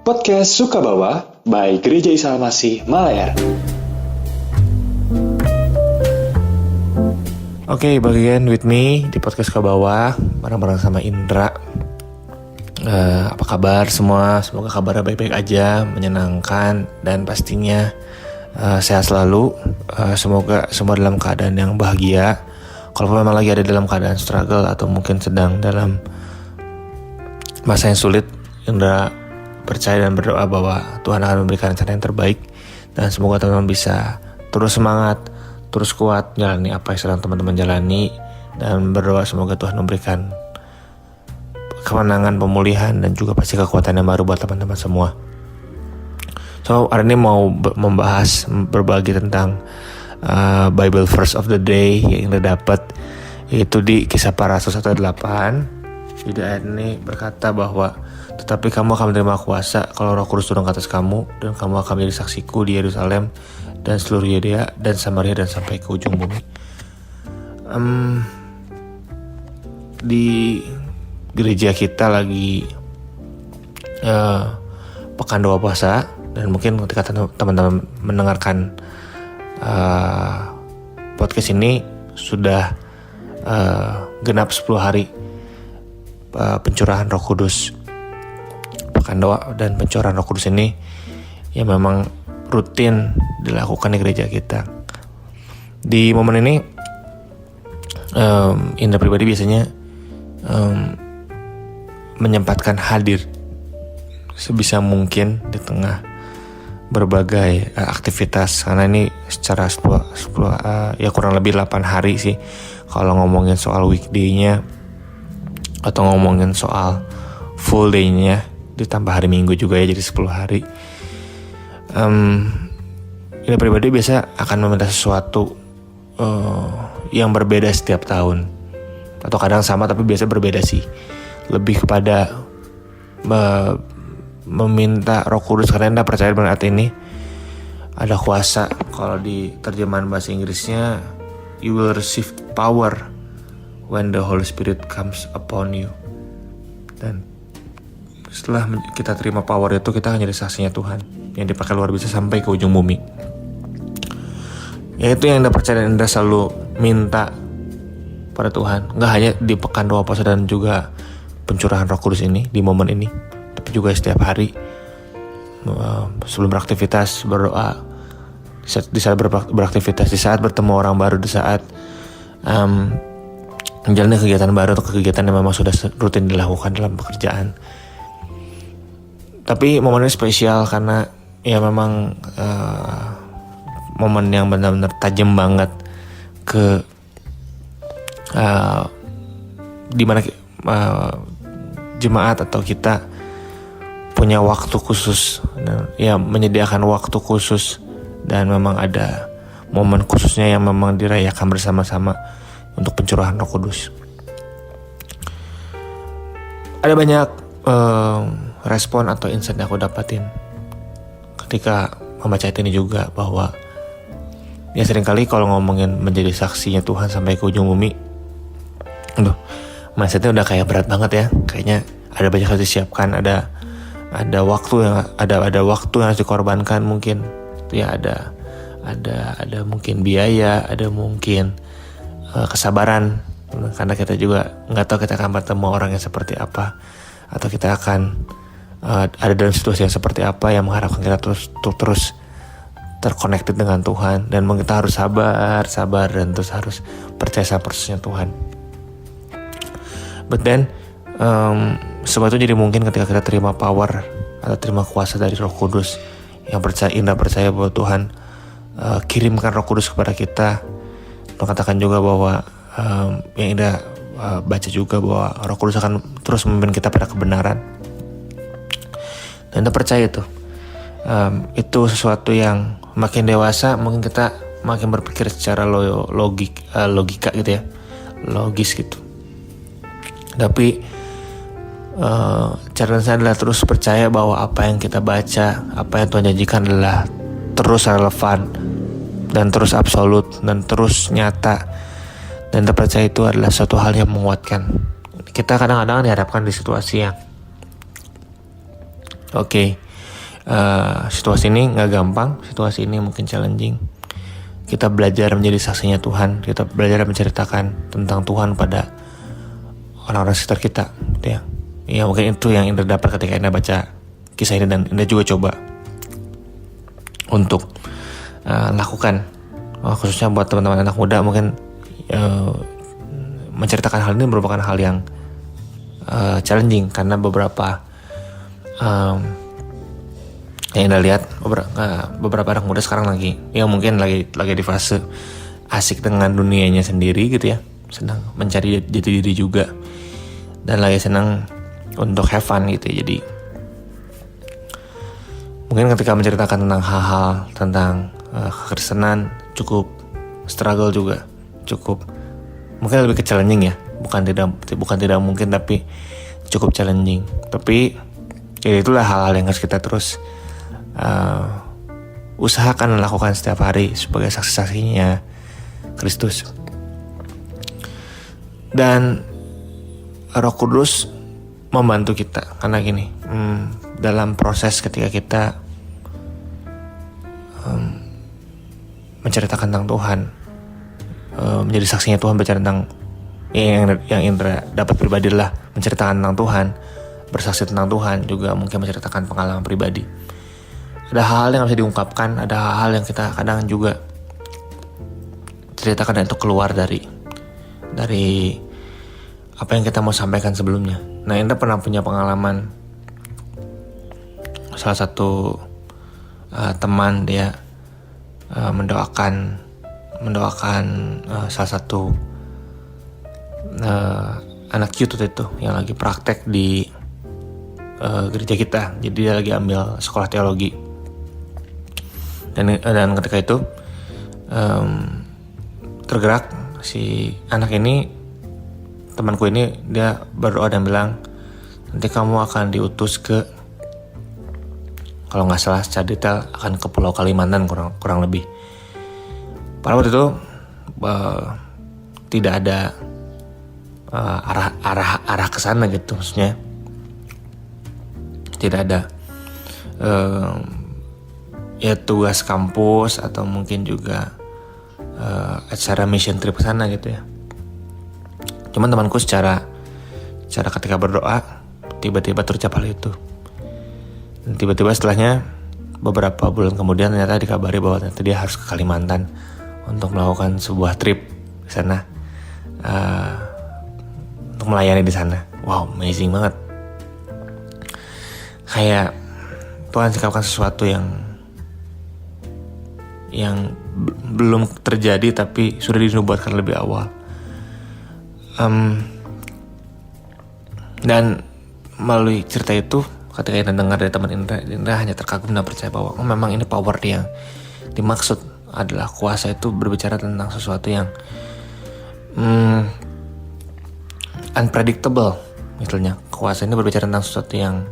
Podcast Sukabawa by Gereja Isa Al-Masih Malaer. Oke, bagian with me di podcast Sukabawa bareng-bareng sama Indra. Apa kabar semua? Semoga kabarnya baik-baik aja, menyenangkan, dan pastinya sehat selalu. Semoga semua dalam keadaan yang bahagia. Kalau memang lagi ada dalam keadaan struggle atau mungkin sedang dalam masa yang sulit, Indra percaya dan berdoa bahwa Tuhan akan memberikan rencana yang terbaik, dan semoga teman-teman bisa terus semangat, terus kuat jalani apa yang sedang teman-teman jalani, dan berdoa semoga Tuhan memberikan kemenangan, pemulihan, dan juga pasti kekuatan yang baru buat teman-teman semua. So, hari ini mau berbagi tentang Bible verse of the day yang Indra dapat, yaitu di Kisah Para Rasul 1:8. Jadi ayat ini berkata bahwa tetapi kamu akan menerima kuasa kalau Roh Kudus turun ke atas kamu, dan kamu akan menjadi saksiku di Yerusalem dan seluruh Yudea dan Samaria dan sampai ke ujung bumi. Di gereja kita lagi pekan doa puasa, dan mungkin ketika teman-teman mendengarkan podcast ini sudah genap 10 hari pencurahan Roh Kudus. Pekan doa dan pencurahan Roh Kudus ini yang memang rutin dilakukan di gereja kita. Di momen ini Indra pribadi biasanya menyempatkan hadir sebisa mungkin di tengah berbagai aktivitas, karena ini secara 10 ya kurang lebih 8 hari sih kalau ngomongin soal weekday-nya atau ngomongin soal full day-nya, ditambah hari Minggu juga ya, jadi 10 hari. Ini pribadi biasa akan meminta sesuatu yang berbeda setiap tahun, atau kadang sama tapi biasa berbeda sih. Lebih kepada meminta Roh Kudus, karena Anda percaya benar ini ada kuasa. Kalau di terjemahan bahasa Inggrisnya, you will receive power when the Holy Spirit comes upon you. Dan setelah kita terima power itu, kita akan jadi saksinya Tuhan yang dipakai luar biasa sampai ke ujung bumi. Yaitu yang Anda percaya dan Anda selalu minta pada Tuhan. Gak hanya di pekan doa puasa dan juga pencurahan Roh Kudus ini, di momen ini, tapi juga setiap hari sebelum beraktivitas berdoa, di saat beraktivitas, di saat bertemu orang baru, di saat menjalani kegiatan baru atau kegiatan yang memang sudah rutin dilakukan dalam pekerjaan. Tapi momen ini spesial karena ya memang momen yang benar-benar tajam banget ke dimana jemaat atau kita punya waktu khusus, ya menyediakan waktu khusus, dan memang ada momen khususnya yang memang dirayakan bersama-sama untuk pencurahan Roh Kudus. Ada banyak respon atau insight yang aku dapatin ketika membaca ini juga, bahwa ya seringkali kalau ngomongin menjadi saksinya Tuhan sampai ke ujung bumi, mindsetnya udah kayak berat banget ya. Kayaknya ada banyak hal disiapkan, ada waktu yang ada waktu yang harus dikorbankan, mungkin ya ada mungkin biaya, ada mungkin kesabaran, karena kita juga nggak tahu kita akan bertemu orang yang seperti apa, atau kita akan ada dalam situasi yang seperti apa yang mengharapkan kita terus terconnected dengan Tuhan, dan kita harus sabar dan terus harus percaya sama prosesnya Tuhan. But then semua itu jadi mungkin ketika kita terima power atau terima kuasa dari Roh Kudus, yang Indra percaya bahwa Tuhan kirimkan Roh Kudus kepada kita. Mengatakan juga bahwa yang Indra baca juga bahwa Roh Kudus akan terus memimpin kita pada kebenaran. Dan Indra percaya itu sesuatu yang makin dewasa mungkin kita makin berpikir secara logika gitu ya, logis gitu. Tapi cara saya adalah terus percaya bahwa apa yang kita baca, apa yang Tuhan janjikan adalah terus relevan dan terus absolut dan terus nyata, dan terpercaya itu adalah suatu hal yang menguatkan. Kita kadang-kadang dihadapkan di situasi yang oke, Situasi ini gak gampang, situasi ini mungkin challenging. Kita belajar menjadi saksinya Tuhan, kita belajar menceritakan tentang Tuhan pada orang-orang sekitar kita, gitu ya. Ya mungkin itu yang Indra dapat ketika Indra baca kisah ini, dan Indra juga coba untuk lakukan, khususnya buat teman-teman anak muda mungkin menceritakan hal ini merupakan hal yang challenging, karena beberapa yang Anda lihat beberapa anak muda sekarang lagi mungkin lagi di fase asik dengan dunianya sendiri gitu ya, sedang mencari jati diri juga, dan lagi senang untuk have fun gitu ya. Jadi mungkin ketika menceritakan tentang hal-hal tentang kekristenan cukup struggle juga, cukup mungkin lebih ke challenging ya, bukan tidak mungkin, tapi cukup challenging. Tapi ya itulah hal-hal yang harus kita terus usahakan lakukan setiap hari sebagai saksi-saksinya Kristus. Dan Roh Kudus membantu kita, karena gini, dalam proses ketika kita menceritakan tentang Tuhan, menjadi saksinya Tuhan, berbicara tentang yang Indra dapat pribadi lah, menceritakan tentang Tuhan, bersaksi tentang Tuhan, juga mungkin menceritakan pengalaman pribadi. Ada hal-hal yang bisa diungkapkan, ada hal-hal yang kita kadang juga ceritakan dan itu keluar dari apa yang kita mau sampaikan sebelumnya. Nah, Indra pernah punya pengalaman, salah satu teman dia mendoakan salah satu anak youth itu yang lagi praktek di gereja kita. Jadi dia lagi ambil sekolah teologi. Dan ketika itu tergerak si anak ini, temanku ini, dia berdoa dan bilang, nanti kamu akan diutus ke, kalau nggak salah secara detail, akan ke Pulau Kalimantan kurang lebih. Pada waktu itu tidak ada arah ke sana gitu, maksudnya tidak ada ya tugas kampus atau mungkin juga acara mission trip ke sana gitu ya. Cuman temanku secara ketika berdoa tiba-tiba terucap hal itu. Dan tiba-tiba setelahnya beberapa bulan kemudian ternyata dikabari bahwa ternyata dia harus ke Kalimantan untuk melakukan sebuah trip ke sana, untuk melayani di sana. Wow, amazing banget. Kayak Tuhan sikapkan sesuatu yang belum terjadi tapi sudah dinubuatkan lebih awal. Dan melalui cerita itu, ketika Indra dengar dari teman Indra hanya terkagum dan percaya bahwa memang ini power yang dimaksud adalah kuasa itu berbicara tentang sesuatu yang unpredictable. Misalnya kuasa ini berbicara tentang sesuatu yang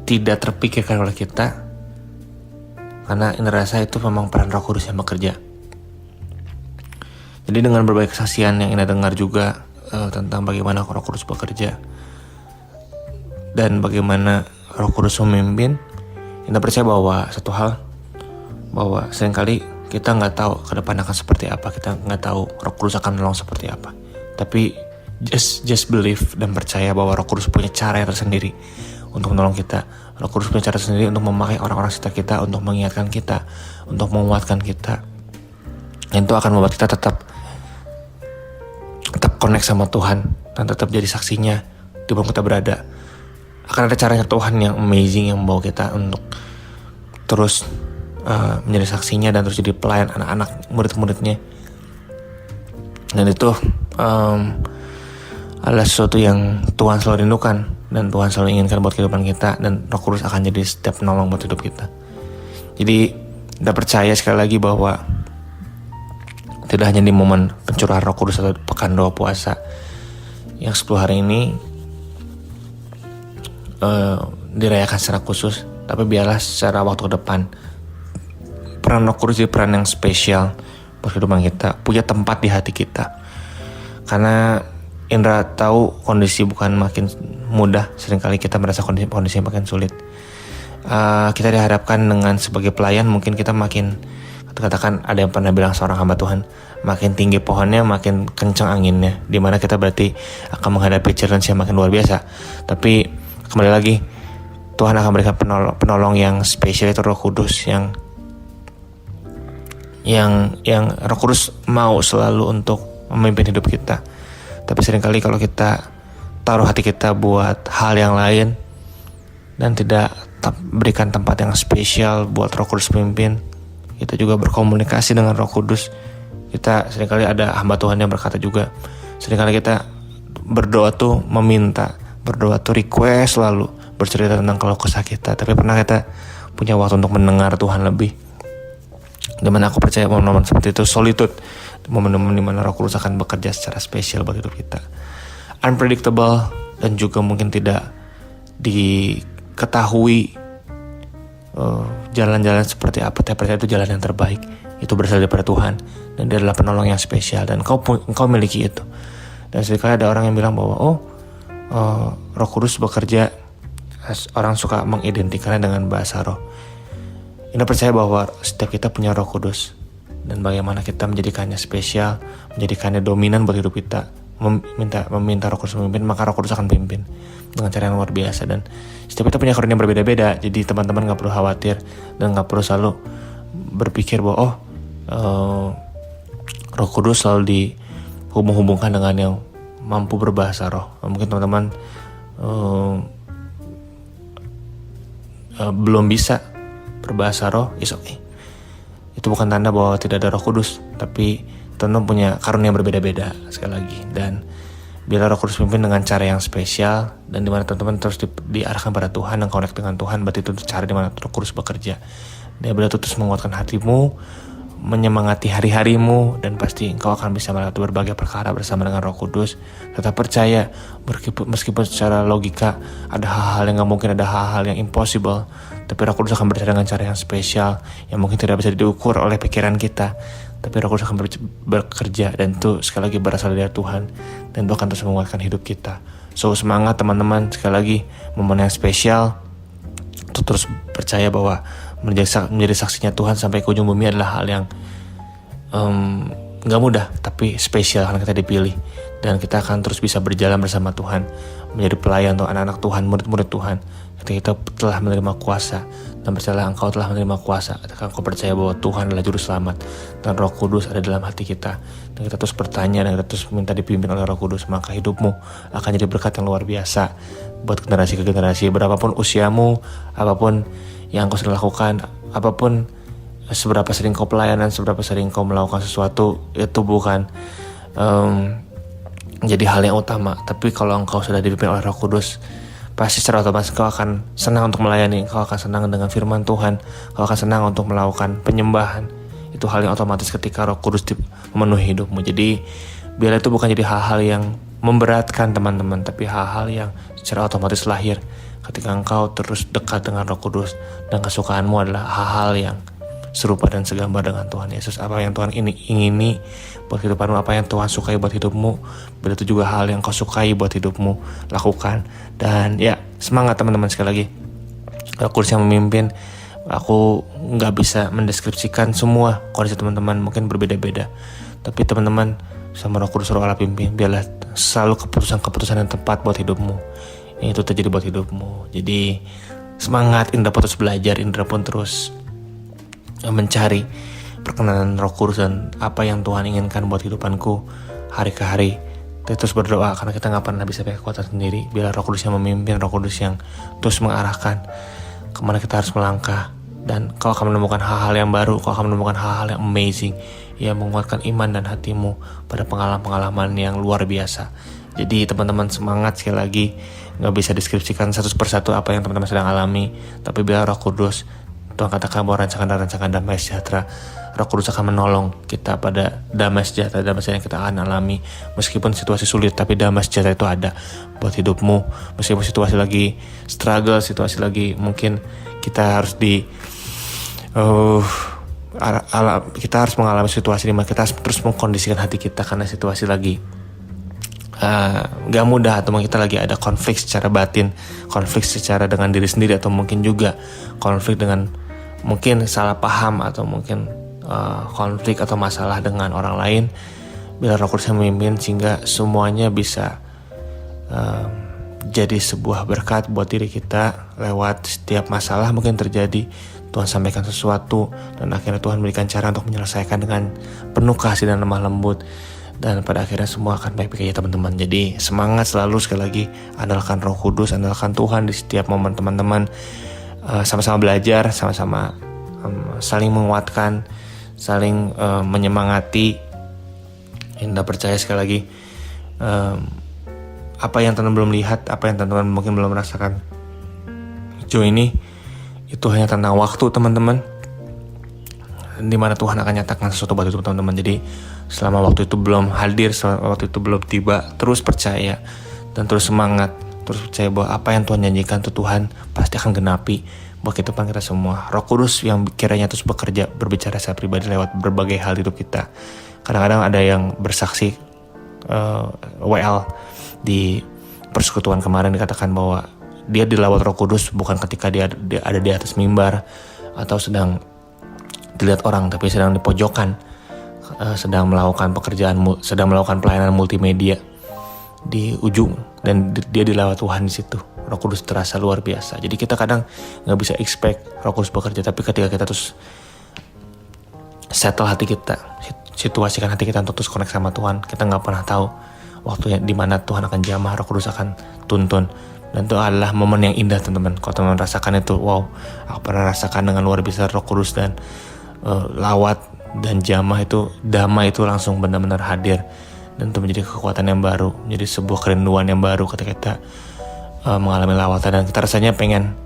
tidak terpikirkan oleh kita, karena Indra rasa itu memang peran Roh Kudus yang bekerja. Jadi dengan berbagai kesaksian yang Indra dengar juga tentang bagaimana Roh Kudus bekerja dan bagaimana Roh Kudus memimpin, Indra percaya bahwa satu hal, bahwa seringkali kita nggak tahu ke depan akan seperti apa, kita nggak tahu Roh Kudus akan menolong seperti apa. Tapi just believe dan percaya bahwa Roh Kudus punya cara yang tersendiri untuk menolong kita. Roh Kudus punya cara sendiri untuk memakai orang-orang sekitar kita, untuk mengingatkan kita, untuk menguatkan kita. Dan itu akan membuat kita tetap connect sama Tuhan dan tetap jadi saksinya di mana kita berada. Akan ada caranya Tuhan yang amazing yang membawa kita untuk terus menjadi saksinya dan terus jadi pelayan anak-anak, murid-muridnya. Dan itu adalah sesuatu yang Tuhan selalu rindukan dan Tuhan selalu inginkan buat kehidupan kita, dan Roh Kudus akan jadi setiap penolong buat hidup kita. Jadi kita percaya sekali lagi bahwa tidak hanya di momen pencurahan Roh Kudus atau pekan doa puasa yang 10 hari ini dirayakan secara khusus, tapi biarlah secara waktu ke depan peran Roh Kudus jadi peran yang spesial buat kehidupan kita, punya tempat di hati kita. Karena Indra tahu kondisi bukan makin mudah, seringkali kita merasa kondisi makin sulit. Kita dihadapkan dengan sebagai pelayan, mungkin kita makin, katakan ada yang pernah bilang seorang hamba Tuhan, makin tinggi pohonnya makin kencang anginnya, dimana kita berarti akan menghadapi challenge yang makin luar biasa. Tapi kembali lagi, Tuhan akan berikan penolong yang spesial, itu Roh Kudus yang Roh Kudus mau selalu untuk memimpin hidup kita. Tapi seringkali kalau kita taruh hati kita buat hal yang lain dan tidak berikan tempat yang spesial buat Roh Kudus memimpin, kita juga berkomunikasi dengan Roh Kudus. Kita seringkali ada hamba Tuhan yang berkata juga, seringkali kita berdoa tuh meminta, berdoa tuh request, lalu bercerita tentang keluh kesah kita, tapi pernah kita punya waktu untuk mendengar Tuhan lebih. Dimana aku percaya momen-momen seperti itu, solitude, momen-momen dimana Roh Kudus akan bekerja secara spesial bagi hidup kita. Unpredictable dan juga mungkin tidak diketahui jalan-jalan seperti apa, tapi itu jalan yang terbaik, itu berasal daripada Tuhan, dan dia adalah penolong yang spesial, dan engkau miliki itu. Dan seringkali ada orang yang bilang bahwa Roh Kudus bekerja, orang suka mengidentikannya dengan bahasa roh. Anda percaya bahwa setiap kita punya Roh Kudus, dan bagaimana kita menjadikannya spesial, menjadikannya dominan buat hidup kita, meminta Roh Kudus memimpin, maka Roh Kudus akan pimpin dengan cara yang luar biasa. Dan setiap kita punya karunia yang berbeda-beda, jadi teman-teman gak perlu khawatir dan gak perlu selalu berpikir bahwa Roh Kudus selalu dihubung-hubungkan dengan yang mampu berbahasa roh. Mungkin teman-teman belum bisa berbahasa roh, is okay. Itu bukan tanda bahwa tidak ada Roh Kudus, tapi teman-teman punya karunia yang berbeda-beda sekali lagi. Dan bila Roh Kudus pimpin dengan cara yang spesial, dan dimana teman-teman terus diarahkan pada Tuhan dan connect dengan Tuhan, berarti itu cara dimana Roh Kudus bekerja. Dia boleh terus menguatkan hatimu, menyemangati hari-harimu, dan pasti engkau akan bisa melewati berbagai perkara bersama dengan Roh Kudus. Tetap percaya, meskipun secara logika ada hal-hal yang gak mungkin, ada hal-hal yang impossible, tapi Roh Kudus akan bekerja dengan cara yang spesial, yang mungkin tidak bisa diukur oleh pikiran kita. Tapi Roh Kudus akan bekerja, dan itu sekali lagi berasal dari Tuhan, dan itu akan terus menguatkan hidup kita. So semangat teman-teman, sekali lagi momen yang spesial, untuk terus percaya bahwa menjadi saksinya Tuhan sampai ke ujung bumi adalah hal yang gak mudah, tapi spesial karena kita dipilih, dan kita akan terus bisa berjalan bersama Tuhan, menjadi pelayan untuk anak-anak Tuhan, murid-murid Tuhan. Ketika kita telah menerima kuasa, dan percayalah engkau telah menerima kuasa, ketika engkau percaya bahwa Tuhan adalah juru selamat dan Roh Kudus ada dalam hati kita, dan kita terus bertanya dan kita terus minta dipimpin oleh Roh Kudus, maka hidupmu akan jadi berkat yang luar biasa buat generasi ke generasi. Berapapun usiamu, apapun yang engkau sudah lakukan, apapun seberapa sering kau pelayanan, seberapa sering kau melakukan sesuatu, itu bukan jadi hal yang utama. Tapi kalau engkau sudah dipimpin oleh Roh Kudus, pasti secara otomatis kau akan senang untuk melayani, kau akan senang dengan firman Tuhan, kau akan senang untuk melakukan penyembahan. Itu hal yang otomatis ketika Roh Kudus memenuhi hidupmu. Jadi biar itu bukan jadi hal-hal yang memberatkan teman-teman, tapi hal-hal yang secara otomatis lahir ketika engkau terus dekat dengan Roh Kudus, dan kesukaanmu adalah hal-hal yang serupa dan segambar dengan Tuhan Yesus. Apa yang Tuhan ingini buat kehidupanmu, apa yang Tuhan sukai buat hidupmu, berarti juga hal yang kau sukai buat hidupmu, lakukan. Dan ya, semangat teman-teman, sekali lagi Roh Kudus yang memimpin. Aku gak bisa mendeskripsikan semua kondisi teman-teman, mungkin berbeda-beda, tapi teman-teman sama Roh Kudus, Roh Allah pimpin, biarlah selalu keputusan-keputusan yang tepat buat hidupmu, yang itu terjadi buat hidupmu. Jadi semangat, Indra pun terus belajar, Indra pun terus mencari perkenanan Roh Kudus dan apa yang Tuhan inginkan buat kehidupanku hari ke hari. Kita terus berdoa karena kita gak pernah bisa pakai kekuatan sendiri. Bila Roh Kudus yang memimpin, Roh Kudus yang terus mengarahkan kemana kita harus melangkah, dan kau akan menemukan hal-hal yang baru, kau akan menemukan hal-hal yang amazing, yang menguatkan iman dan hatimu pada pengalaman-pengalaman yang luar biasa. Jadi teman-teman semangat, sekali lagi gak bisa deskripsikan satu persatu apa yang teman-teman sedang alami, tapi bila Roh Kudus, Tuhan katakan bahwa rancangan damai sejahtera, Roh Kudus akan menolong kita pada damai sejahtera yang kita akan alami. Meskipun situasi sulit, tapi damai sejahtera itu ada buat hidupmu. Meskipun situasi lagi struggle, situasi lagi mungkin kita harus kita harus mengalami situasi di mana kita harus terus mengkondisikan hati kita karena situasi lagi gak mudah, atau mungkin kita lagi ada konflik secara batin, konflik secara dengan diri sendiri, atau mungkin juga konflik dengan mungkin salah paham, atau mungkin konflik atau masalah dengan orang lain. Biar Roh Kudus yang memimpin sehingga semuanya bisa jadi sebuah berkat buat diri kita. Lewat setiap masalah mungkin terjadi, Tuhan sampaikan sesuatu, dan akhirnya Tuhan berikan cara untuk menyelesaikan dengan penuh kasih dan lemah lembut, dan pada akhirnya semua akan baik-baik aja teman-teman. Jadi semangat selalu, sekali lagi andalkan Roh Kudus, andalkan Tuhan di setiap momen teman-teman. Sama-sama belajar, sama-sama saling menguatkan, saling menyemangati. Indah percaya sekali lagi, apa yang teman-teman belum lihat, apa yang teman-teman mungkin belum merasakan sejauh ini, itu hanya tentang waktu teman-teman, dimana Tuhan akan nyatakan sesuatu buat itu teman-teman. Jadi selama waktu itu belum hadir, selama waktu itu belum tiba, terus percaya dan terus semangat, terus percaya bahwa apa yang Tuhan janjikan itu Tuhan pasti akan genapi buat kehidupan kita semua. Roh Kudus yang kiranya terus bekerja, berbicara secara pribadi lewat berbagai hal hidup kita. Kadang-kadang ada yang bersaksi WL di persekutuan kemarin dikatakan bahwa dia dilawat Roh Kudus bukan ketika dia ada di atas mimbar atau sedang dilihat orang, tapi sedang di pojokan, sedang melakukan pekerjaan, sedang melakukan pelayanan multimedia di ujung, dan dia dilawat Tuhan di situ. Roh Kudus terasa luar biasa. Jadi kita kadang nggak bisa expect Roh Kudus bekerja, tapi ketika kita terus settle hati kita, situasikan hati kita untuk terus connect sama Tuhan, kita nggak pernah tahu waktu di mana Tuhan akan jamah, Roh Kudus akan tuntun. Dan itu adalah momen yang indah teman-teman. Kalau teman-teman rasakan itu, wow, aku pernah rasakan dengan luar biasa Roh Kudus, dan lawat dan jamah itu, damai itu langsung benar-benar hadir, dan itu menjadi kekuatan yang baru, menjadi sebuah kerinduan yang baru ketika kita mengalami lawatan, dan kita rasanya pengen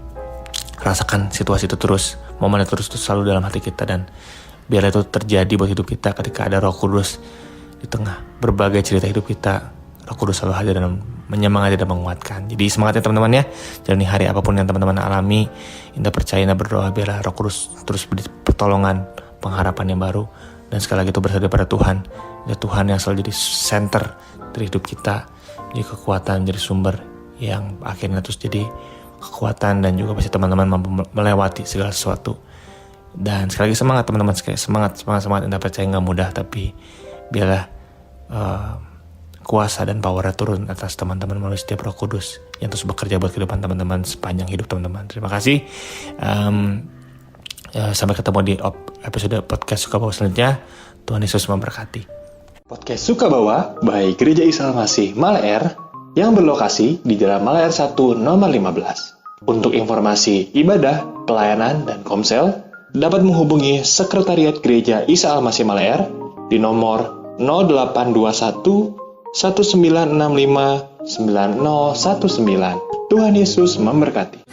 rasakan situasi itu terus, momen itu terus selalu dalam hati kita. Dan biar itu terjadi buat hidup kita ketika ada Roh Kudus di tengah berbagai cerita hidup kita. Roh Kudus selalu hadir dan menyemangati dan menguatkan. Jadi semangat ya teman-teman ya, jalani hari apapun yang teman-teman alami. Indah percaya, Indah berdoa biarlah Roh Kudus terus beri pertolongan, pengharapan yang baru, dan sekali lagi itu bersandar pada Tuhan. Ya Tuhan yang selalu jadi center dari hidup kita, jadi kekuatan, jadi sumber yang akhirnya terus jadi kekuatan, dan juga pasti teman-teman mampu melewati segala sesuatu. Dan sekali lagi semangat teman-teman, semangat. Indah percaya nggak mudah, tapi biarlah kuasa dan power turun atas teman-teman melalui setiap Roh Kudus yang terus bekerja buat kehidupan teman-teman sepanjang hidup teman-teman. Terima kasih. Sampai ketemu di episode podcast Suka Bawa selanjutnya. Tuhan Yesus memberkati. Podcast Suka Bawa by Gereja Isa Almasih Malaer yang berlokasi di Jalan Malaer 1 nomor 15. Untuk informasi ibadah, pelayanan, dan komsel, dapat menghubungi Sekretariat Gereja Isa Almasih Malaer di nomor 0821 1965 9019. Tuhan Yesus memberkati.